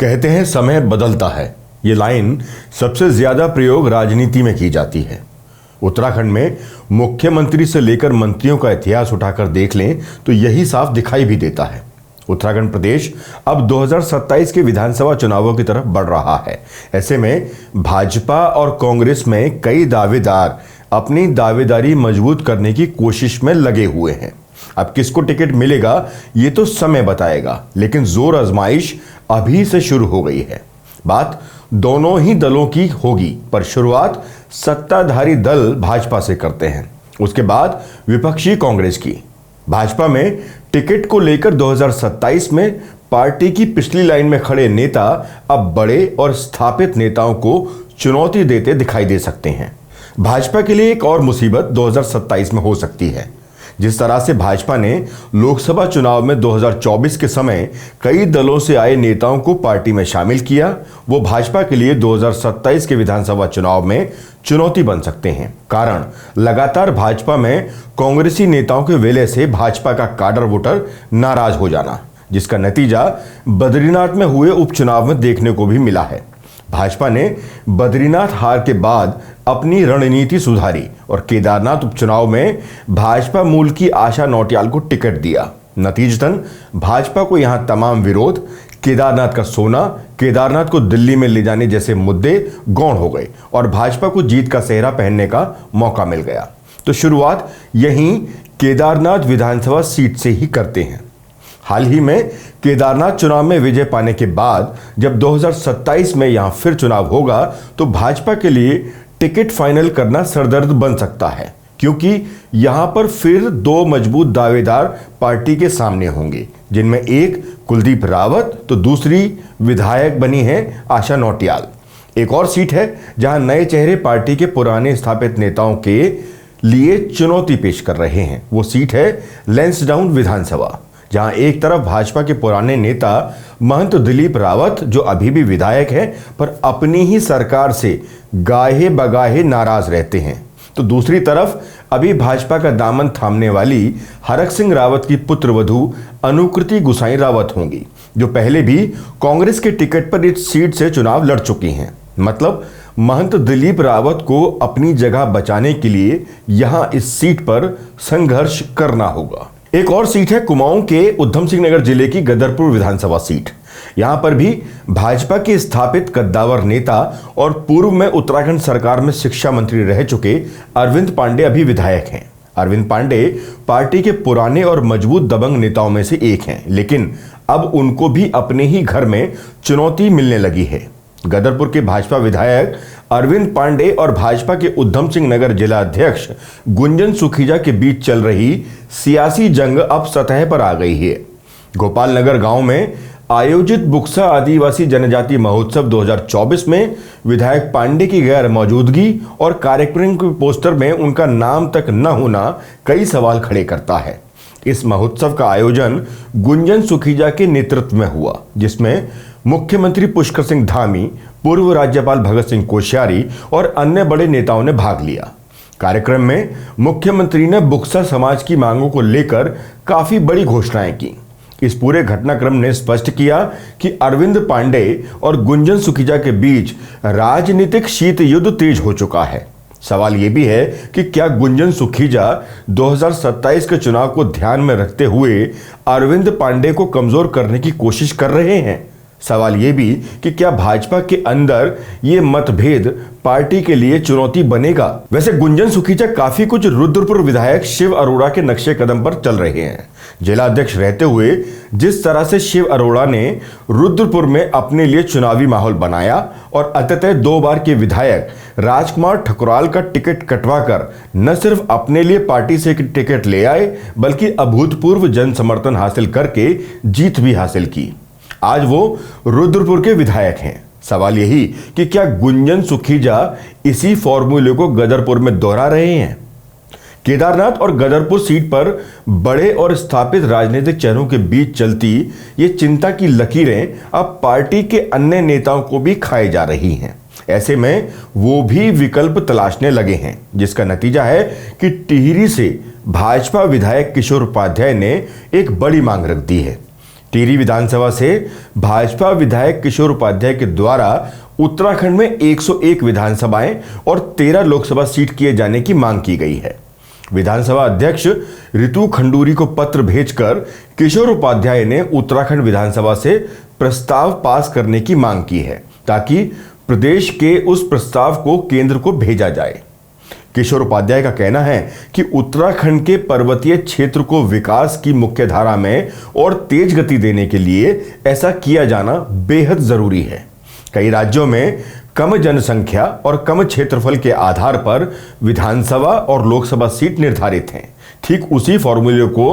कहते हैं समय बदलता है। ये लाइन सबसे ज्यादा प्रयोग राजनीति में की जाती है। उत्तराखंड में मुख्यमंत्री से लेकर मंत्रियों का इतिहास उठाकर देख लें तो यही साफ दिखाई भी देता है। उत्तराखंड प्रदेश अब 2027 के विधानसभा चुनावों की तरफ बढ़ रहा है। ऐसे में भाजपा और कांग्रेस में कई दावेदार अपनी दावेदारी मजबूत करने की कोशिश में लगे हुए हैं। अब किसको टिकट मिलेगा ये तो समय बताएगा, लेकिन जोर आजमाइश अभी से शुरू हो गई है। बात दोनों ही दलों की होगी, पर शुरुआत सत्ताधारी दल भाजपा से करते हैं, उसके बाद विपक्षी कांग्रेस की। भाजपा में टिकट को लेकर 2027 में पार्टी की पिछली लाइन में खड़े नेता अब बड़े और स्थापित नेताओं को चुनौती देते दिखाई दे सकते हैं। भाजपा के लिए एक और मुसीबत 2027 में हो सकती है। जिस तरह से भाजपा ने लोकसभा चुनाव में 2024 के समय कई दलों से आए नेताओं को पार्टी में शामिल किया, वो भाजपा के लिए 2027 के विधानसभा चुनाव में चुनौती बन सकते हैं। कारण लगातार भाजपा में कांग्रेसी नेताओं के वेले से भाजपा का काडर वोटर नाराज हो जाना, जिसका नतीजा बद्रीनाथ में हुए उपचुनाव में देखने को भी मिला है। भाजपा ने बद्रीनाथ हार के बाद अपनी रणनीति सुधारी और केदारनाथ उपचुनाव में भाजपा मूल की आशा नौटियाल को टिकट दिया। नतीजतन भाजपा को यहां तमाम विरोध, केदारनाथ का सोना, केदारनाथ को दिल्ली में ले जाने जैसे मुद्दे गौण हो गए और भाजपा को जीत का सेहरा पहनने का मौका मिल गया। तो शुरुआत यहीं केदारनाथ विधानसभा सीट से ही करते हैं। हाल ही में केदारनाथ चुनाव में विजय पाने के बाद जब 2027 में यहां फिर चुनाव होगा तो भाजपा के लिए टिकट फाइनल करना सरदर्द बन सकता है, क्योंकि यहां पर फिर दो मजबूत दावेदार पार्टी के सामने होंगे, जिनमें एक कुलदीप रावत तो दूसरी विधायक बनी है आशा नौटियाल। एक और सीट है जहां नए चेहरे पार्टी के पुराने स्थापित नेताओं के लिए चुनौती पेश कर रहे हैं। वो सीट है लैंसडाउन विधानसभा, जहां एक तरफ भाजपा के पुराने नेता महंत दिलीप रावत, जो अभी भी विधायक हैं पर अपनी ही सरकार से गाहे बगाहे नाराज रहते हैं, तो दूसरी तरफ अभी भाजपा का दामन थामने वाली हरक सिंह रावत की पुत्रवधू अनुकृति गुसाई रावत होंगी, जो पहले भी कांग्रेस के टिकट पर इस सीट से चुनाव लड़ चुकी हैं। मतलब महंत दिलीप रावत को अपनी जगह बचाने के लिए यहां इस सीट पर संघर्ष करना होगा। एक और सीट है कुमाऊं के उधम सिंह नगर जिले की गदरपुर विधानसभा सीट। यहां पर भी भाजपा के स्थापित कद्दावर नेता और पूर्व में उत्तराखंड सरकार में शिक्षा मंत्री रह चुके अरविंद पांडे अभी विधायक हैं। अरविंद पांडे पार्टी के पुराने और मजबूत दबंग नेताओं में से एक हैं, लेकिन अब उनको भी अपने ही घर में चुनौती मिलने लगी है। गदरपुर के भाजपा विधायक अरविंद पांडे और भाजपा के उधम सिंह नगर जिला अध्यक्ष गुंजन सुखीजा के बीच चल रही सियासी जंग अब सतह पर आ गई है। गोपाल नगर गांव में आयोजित बुक्सा आदिवासी जनजाति महोत्सव 2024 में विधायक पांडे की गैर मौजूदगी और कार्यक्रम के पोस्टर में उनका नाम तक न होना कई सवाल खड़े करता है। इस महोत्सव का आयोजन गुंजन सुखीजा के नेतृत्व में हुआ, जिसमें मुख्यमंत्री पुष्कर सिंह धामी, पूर्व राज्यपाल भगत सिंह कोश्यारी और अन्य बड़े नेताओं ने भाग लिया। कार्यक्रम में मुख्यमंत्री ने बुक्सा समाज की मांगों को लेकर काफी बड़ी घोषणाएं की। इस पूरे घटनाक्रम ने स्पष्ट किया कि अरविंद पांडे और गुंजन सुखीजा के बीच राजनीतिक शीत युद्ध तेज हो चुका है। सवाल यह भी है कि क्या गुंजन सुखीजा 2027 के चुनाव को ध्यान में रखते हुए अरविंद पांडे को कमजोर करने की कोशिश कर रहे हैं। सवाल यह भी कि क्या भाजपा के अंदर ये मतभेद पार्टी के लिए चुनौती बनेगा। वैसे गुंजन सुखीजा काफी कुछ रुद्रपुर विधायक शिव अरोड़ा के नक्शे कदम पर चल रहे हैं। जिला अध्यक्ष रहते हुए जिस तरह से शिव अरोड़ा ने रुद्रपुर में अपने लिए चुनावी माहौल बनाया और अंततः 2 बार के विधायक राजकुमार ठकुराल का टिकट कटवाकर न सिर्फ अपने लिए पार्टी से टिकट ले आए, बल्कि अभूतपूर्व जन समर्थन हासिल करके जीत भी हासिल की। आज वो रुद्रपुर के विधायक हैं। सवाल यही कि क्या गुंजन सुखीजा इसी फॉर्मूले को गदरपुर में दोहरा रहे हैं। केदारनाथ और गदरपुर सीट पर बड़े और स्थापित राजनीतिक चेहरों के बीच चलती ये चिंता की लकीरें अब पार्टी के अन्य नेताओं को भी खाई जा रही हैं। ऐसे में वो भी विकल्प तलाशने लगे हैं, जिसका नतीजा है कि टिहरी से भाजपा विधायक किशोर उपाध्याय ने एक बड़ी मांग रख दी है। टिहरी विधानसभा से भाजपा विधायक किशोर उपाध्याय के द्वारा उत्तराखंड में 101 विधानसभाएं और 13 लोकसभा सीट किए जाने की मांग की गई है। विधानसभा अध्यक्ष रितु खंडूरी को पत्र भेजकर किशोर उपाध्याय ने उत्तराखंड विधानसभा से प्रस्ताव पास करने की मांग की है ताकि प्रदेश के उस प्रस्ताव को केंद्र को भेजा जाए। किशोर उपाध्याय का कहना है कि उत्तराखंड के पर्वतीय क्षेत्र को विकास की मुख्य धारा में और तेज गति देने के लिए ऐसा किया जाना बेहद जरूरी है। कई राज्यों में कम जनसंख्या और कम क्षेत्रफल के आधार पर विधानसभा और लोकसभा सीट निर्धारित हैं। ठीक उसी फॉर्मूले को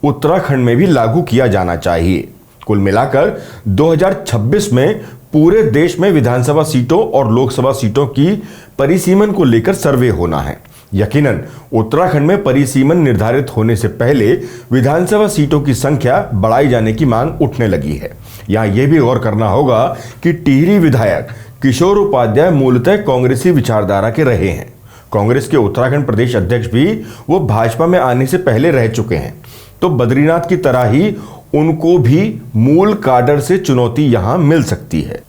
उत्तराखंड में भी लागू किया जाना चाहिए। कुल मिलाकर 2026 में पूरे देश में विधानसभा सीटों और लोकसभा सीटों की परिसीमन को लेकर सर्वे होना है। यकीनन उत्तराखंड में परिसीमन निर्धारित होने से पहले विधानसभा सीटों की संख्या बढ़ाई जाने की मांग उठने लगी है। यहां यह भी गौर करना होगा कि टिहरी विधायक किशोर उपाध्याय मूलतः कांग्रेसी विचारधारा के रहे हैं। कांग्रेस के उत्तराखंड प्रदेश अध्यक्ष भी वो भाजपा में आने से पहले रह चुके हैं, तो बद्रीनाथ की तरह ही उनको भी मूल काडर से चुनौती यहां मिल सकती है।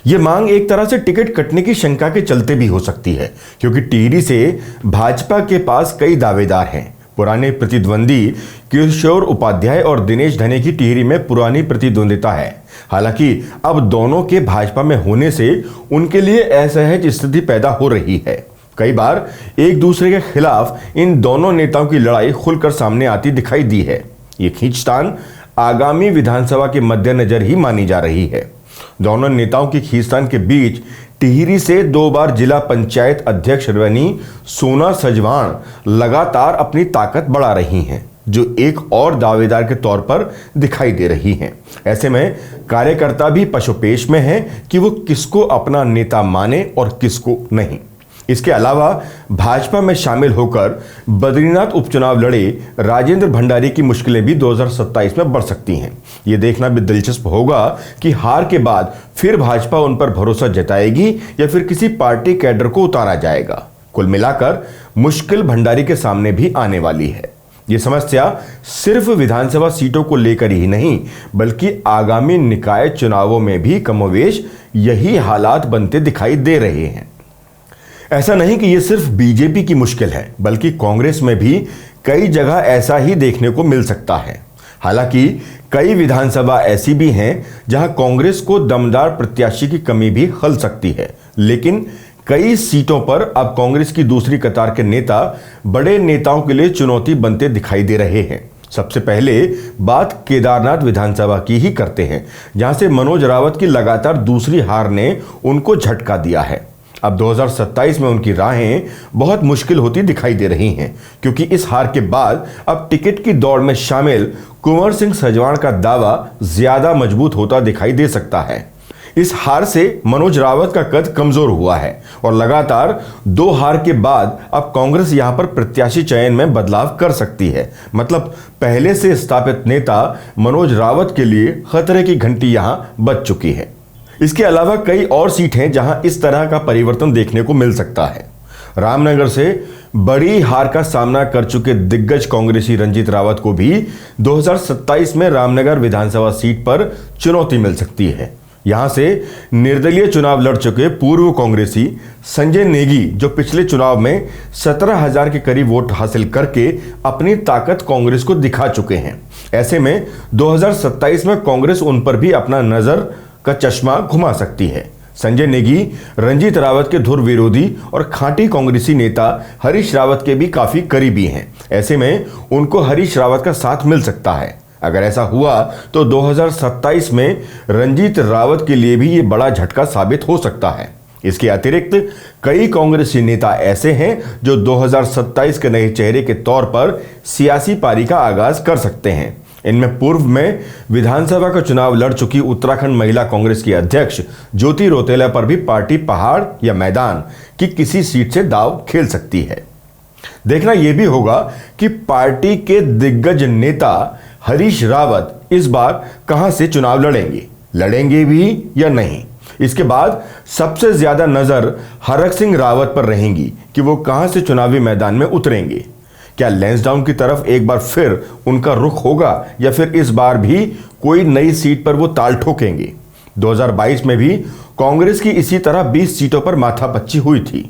यह मांग एक तरह से टिकट कटने की शंका के चलते भी हो सकती है, क्योंकि टिहरी से भाजपा के पास कई दावेदार हैं। पुराने प्रतिद्वंदी किशोर उपाध्याय और दिनेश धने की टिहरी में पुरानी प्रतिद्वंदिता है। हालांकि अब दोनों के भाजपा में होने से उनके लिए असहज स्थिति पैदा हो रही है। कई बार एक दूसरे के खिलाफ इन दोनों नेताओं की लड़ाई खुलकर सामने आती दिखाई दी है। ये खींचतान आगामी विधानसभा के मद्देनजर ही मानी जा रही है। दोनों नेताओं की खींचतान के बीच टिहरी से 2 बार जिला पंचायत अध्यक्ष बनी सोना सजवाण लगातार अपनी ताकत बढ़ा रही हैं, जो एक और दावेदार के तौर पर दिखाई दे रही हैं। ऐसे में कार्यकर्ता भी पशुपेश में हैं कि वो किसको अपना नेता माने और किसको नहीं। इसके अलावा भाजपा में शामिल होकर बद्रीनाथ उपचुनाव लड़े राजेंद्र भंडारी की मुश्किलें भी 2027 में बढ़ सकती हैं। ये देखना भी दिलचस्प होगा कि हार के बाद फिर भाजपा उन पर भरोसा जताएगी या फिर किसी पार्टी कैडर को उतारा जाएगा। कुल मिलाकर मुश्किल भंडारी के सामने भी आने वाली है। ये समस्या सिर्फ विधानसभा सीटों को लेकर ही नहीं, बल्कि आगामी निकाय चुनावों में भी कमोवेश यही हालात बनते दिखाई दे रहे हैं। ऐसा नहीं कि ये सिर्फ बीजेपी की मुश्किल है, बल्कि कांग्रेस में भी कई जगह ऐसा ही देखने को मिल सकता है। हालांकि कई विधानसभा ऐसी भी हैं जहां कांग्रेस को दमदार प्रत्याशी की कमी भी खल सकती है, लेकिन कई सीटों पर अब कांग्रेस की दूसरी कतार के नेता बड़े नेताओं के लिए चुनौती बनते दिखाई दे रहे हैं। सबसे पहले बात केदारनाथ विधानसभा की ही करते हैं, जहां से मनोज रावत की लगातार दूसरी हार ने उनको झटका दिया है। अब 2027 में उनकी राहें बहुत मुश्किल होती दिखाई दे रही हैं, क्योंकि इस हार के बाद अब टिकट की दौड़ में शामिल कुंवर सिंह सजवाण का दावा ज्यादा मजबूत होता दिखाई दे सकता है। इस हार से मनोज रावत का कद कमजोर हुआ है और लगातार 2 हार के बाद अब कांग्रेस यहां पर प्रत्याशी चयन में बदलाव कर सकती है। मतलब पहले से स्थापित नेता मनोज रावत के लिए खतरे की घंटी यहां बज चुकी है। इसके अलावा कई और सीट हैं जहां इस तरह का परिवर्तन देखने को मिल सकता है। रामनगर से बड़ी हार का सामना कर चुके दिग्गज कांग्रेसी रंजीत रावत को भी 2027 में रामनगर विधानसभा सीट पर चुनौती मिल सकती है। यहां से निर्दलीय चुनाव लड़ चुके पूर्व कांग्रेसी संजय नेगी, जो पिछले चुनाव में 17,000 के करीब वोट हासिल करके अपनी ताकत कांग्रेस को दिखा चुके हैं। ऐसे में 2027 में कांग्रेस उन पर भी अपना नजर का चश्मा घुमा सकती है। संजय नेगी रंजीत रावत के धुर विरोधी और खांटी कांग्रेसी नेता हरीश रावत के भी काफी करीबी हैं। ऐसे में उनको हरीश रावत का साथ मिल सकता है। अगर ऐसा हुआ तो 2027 में रंजीत रावत के लिए भी ये बड़ा झटका साबित हो सकता है। इसके अतिरिक्त कई कांग्रेसी नेता ऐसे हैं जो 2027 के नए चेहरे के तौर पर सियासी पारी का आगाज कर सकते हैं। इनमें पूर्व में विधानसभा का चुनाव लड़ चुकी उत्तराखंड महिला कांग्रेस की अध्यक्ष ज्योति रौतेला पर भी पार्टी पहाड़ या मैदान की किसी सीट से दाव खेल सकती है। देखना यह भी होगा कि पार्टी के दिग्गज नेता हरीश रावत इस बार कहां से चुनाव लड़ेंगे भी या नहीं। इसके बाद सबसे ज्यादा नजर हरक सिंह रावत पर रहेंगी कि वो कहां से चुनावी मैदान में उतरेंगे। क्या लैंसडाउन की तरफ एक बार फिर उनका रुख होगा या फिर इस बार भी कोई नई सीट पर वो ताल ठोकेंगे? 2022 में भी कांग्रेस की इसी तरह 20 सीटों पर माथापच्ची हुई थी।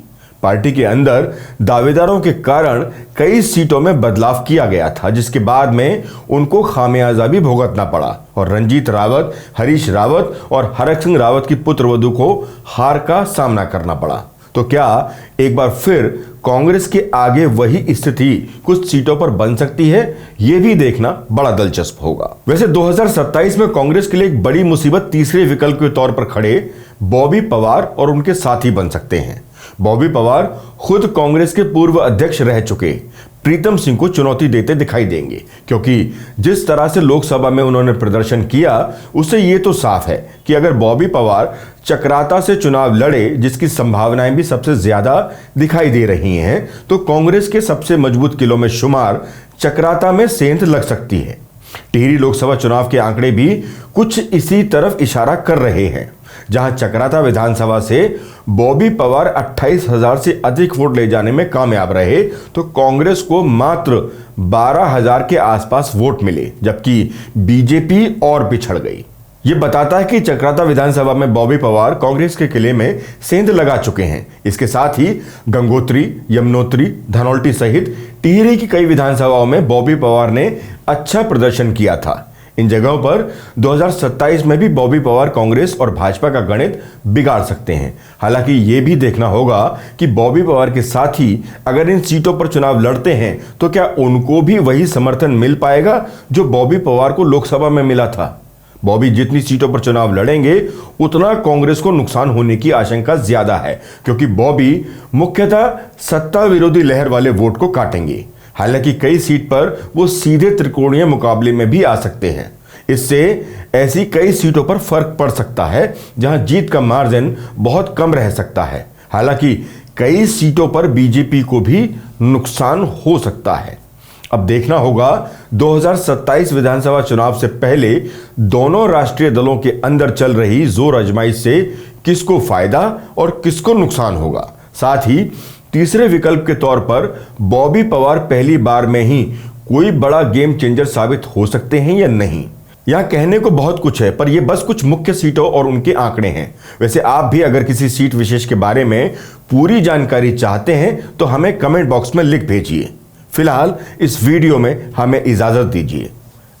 पार्टी के अंदर दावेदारों के कारण कई सीटों में बदलाव किया गया था, जिसके बाद में उनको खामियाजा भी भुगतना पड़ा और रणजीत रावत, हरीश रावत और हरक सिंह रावत की पुत्रवधू को हार का सामना करना पड़ा। तो क्या एक बार फिर कांग्रेस के आगे वही स्थिति कुछ सीटों पर बन सकती है? यह भी देखना बड़ा दिलचस्प होगा। वैसे 2027 में कांग्रेस के लिए एक बड़ी मुसीबत तीसरे विकल्प के तौर पर खड़े बॉबी पवार और उनके साथी बन सकते हैं। बॉबी पवार खुद कांग्रेस के पूर्व अध्यक्ष रह चुके प्रीतम सिंह को चुनौती देते दिखाई देंगे, क्योंकि जिस तरह से लोकसभा में उन्होंने प्रदर्शन किया उससे यह तो साफ है कि अगर बॉबी पवार चक्राता से चुनाव लड़े, जिसकी संभावनाएं भी सबसे ज्यादा दिखाई दे रही हैं, तो कांग्रेस के सबसे मजबूत किलों में शुमार चक्राता में सेंध लग सकती है। टिहरी लोकसभा चुनाव के आंकड़े भी कुछ इसी तरफ इशारा कर रहे हैं, जहां चक्राता विधानसभा से बॉबी पवार 28,000 से अधिक वोट ले जाने में कामयाब रहे, तो कांग्रेस को मात्र 12,000 के आसपास वोट मिले, जबकि बीजेपी और पिछड़ गई। यह बताता है कि चक्राता विधानसभा में बॉबी पवार कांग्रेस के किले में सेंध लगा चुके हैं। इसके साथ ही गंगोत्री, यमुनोत्री, धनौल्टी सहित टिहरी की कई विधानसभाओं में बॉबी पवार ने अच्छा प्रदर्शन किया था। इन जगहों पर 2027 में भी बॉबी पवार कांग्रेस और भाजपा का गणित बिगाड़ सकते हैं। हालांकि यह भी देखना होगा कि बॉबी पवार के साथी अगर इन सीटों पर चुनाव लड़ते हैं तो क्या उनको भी वही समर्थन मिल पाएगा जो बॉबी पवार को लोकसभा में मिला था। बॉबी जितनी सीटों पर चुनाव लड़ेंगे उतना कांग्रेस को नुकसान होने की आशंका ज्यादा है, क्योंकि बॉबी मुख्यतः सत्ता विरोधी लहर वाले वोट को काटेंगे। हालांकि कई सीट पर वो सीधे त्रिकोणीय मुकाबले में भी आ सकते हैं। इससे ऐसी कई सीटों पर फर्क पड़ सकता है जहां जीत का मार्जिन बहुत कम रह सकता है। हालांकि कई सीटों पर बीजेपी को भी नुकसान हो सकता है। अब देखना होगा 2027 विधानसभा चुनाव से पहले दोनों राष्ट्रीय दलों के अंदर चल रही जोर आजमाइश से किसको फायदा और किसको नुकसान होगा। साथ ही तीसरे विकल्प के तौर पर बॉबी पवार पहली बार में ही कोई बड़ा गेम चेंजर साबित हो सकते हैं या नहीं। यहां कहने को बहुत कुछ है, पर यह बस कुछ मुख्य सीटों और उनके आंकड़े हैं। वैसे आप भी अगर किसी सीट विशेष के बारे में पूरी जानकारी चाहते हैं तो हमें कमेंट बॉक्स में लिख भेजिए। फिलहाल इस वीडियो में हमें इजाजत दीजिए।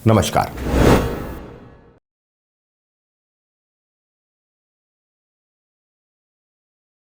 नमस्कार।